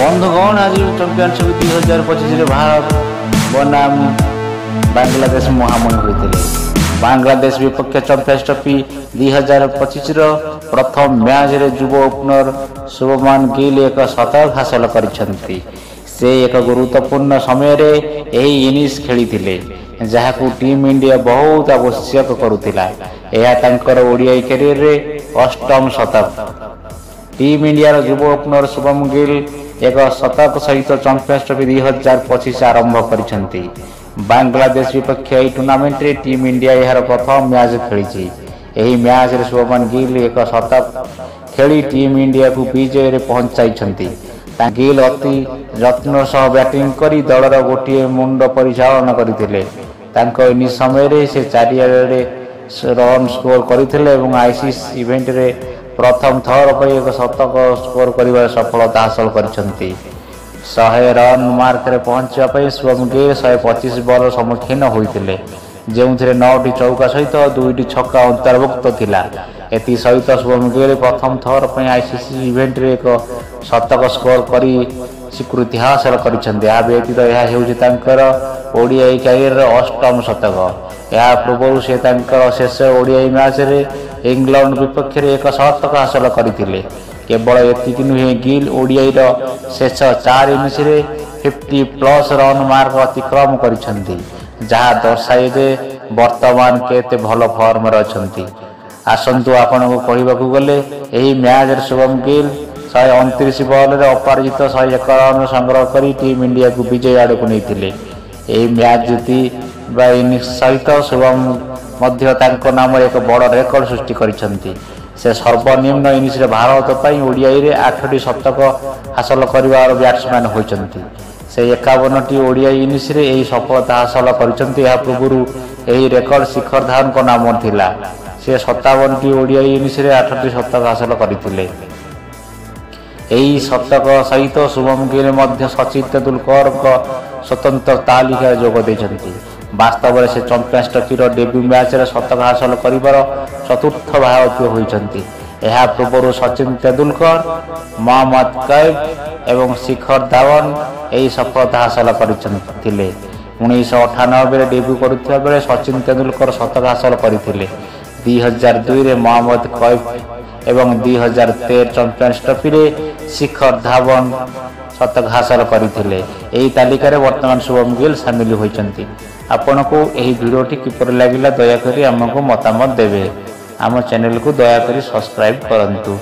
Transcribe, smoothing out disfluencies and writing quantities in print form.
बंधुगण आज चैंपियनशिप 2025 भारत बनाम बांग्लादेश मुहांमुही होते। बांग्लादेश विपक्ष चैंपियंस ट्रॉफी 2025 प्रथम मैच रे युव ओपनर शुभमान गिल एक शतक हासिल करिसेंती। से एक गुरुत्वपूर्ण समय रे एही इनिंग्स खेली जहां टीम इंडिया बहुत आवश्यक करुथिला। यह तांकर ओडीआई कैरियर रे अष्टम शतक। टीम इंडिया युव ओपनर शुभम गिल एक शतक सहित चैंपियंस ट्रॉफी 2025 आरंभ करिसेंती। बांग्लादेश विपक्ष यह टूर्नामेंट रे टीम इंडिया यार प्रथम मैच खेली। यही मैच रे शुभमान गिल एक शतक खेली टीम इंडिया को विजय रे पहुंचाई। गिल अति यत्न सह बैटिंग करी दलर गोटे मुंड परिचालन करते। इनिंग्स समय रे से चारिआडे रन स्कोर करते। आईसीसी इवेंट रे प्रथम थर पर एक शतक स्कोर कर सफलता हासिल करछंती। 100 रन मार्क रे पहुंचवा शुभम गिल 125 बॉल सम्मुखीन होते, जो 9टी चौका सहित 2टी छक्का अंतर्भुक्त थिला। एति सहित शुभम गिल प्रथम थर पर आईसीसी इवेंट रे एक शतक स्कोर करी स्वीकृति हासिल करिसेंती। या व्यतीत यह हेउछि तांकर ओडीआई कैरियर अष्टम शतक। या पूर्व से तांकर शेष ओडीआई मैच रे इंग्लैंड विपक्ष रे एक शतक हासिल करथिले। केवल एतिक नुहे, गिल ओडीआई रो शेष 4 इनिंग्स रे 50+ रन मार्क अतिक्रम करिसेंती, जहाँ दर्शाए जे वर्तमान केते भल फॉर्म रे अछंती। आसंतु आपण को कहबाकू गले एही मैच रे शुभम गिल 129 बॉल रे अपराजित 101 रन संग्रह करी टीम इंडिया को विजय आड़ को नहीं। यही मैच जीति इनिंग्स सहित शुभम मध्य तांको नाम एक बड़ रेकर्ड सृष्टि करिसेंती। से सर्वनिम्न इनिंग्स रे भारत पई ओडीआई रे 8टी शतक हासिल करिवार बैट्समैन होइचंती। से 51टी ओडीआई इनिंग्स रे एही सफलता हासिल करिसेंती। या पूर्व एही रेकर्ड शिखर धवन को नाम थिला। से 57टी ओडीआई इनिंग्स रे 8टी शतक हासिल करथिले। एही शतक सहित शुभम गिल मध्य सचिन तेंदुलकर को स्वतंत्र तालिका जोग देछंती। वास्तव में से चैंपियंस ट्रॉफी डेब्यू मैच रे शतक हासिल करिवार चतुर्थ भारतीय होइचंती। यह पूर्व सचिन तेंदुलकर, मोहम्मद कैफ एवं शिखर धवन यही सफलता हासिल करथिले। 1998 रे डेब्यू करुथिबा बेले सचिन तेंदुलकर शतक हासिल करथिले। 2002 रे मोहम्मद कैफ एवं 2013 चैंपियंस ट्रॉफी रे शिखर धवन शतक हासिल करथिले। एही तालिका रे वर्तमान शुभम गिल शामिल होइचंती। आपण को एही वीडियोटी किपर लागिला दया करी हमको मतामत देबे। आम चैनल को दया करी सब्सक्राइब करंतु।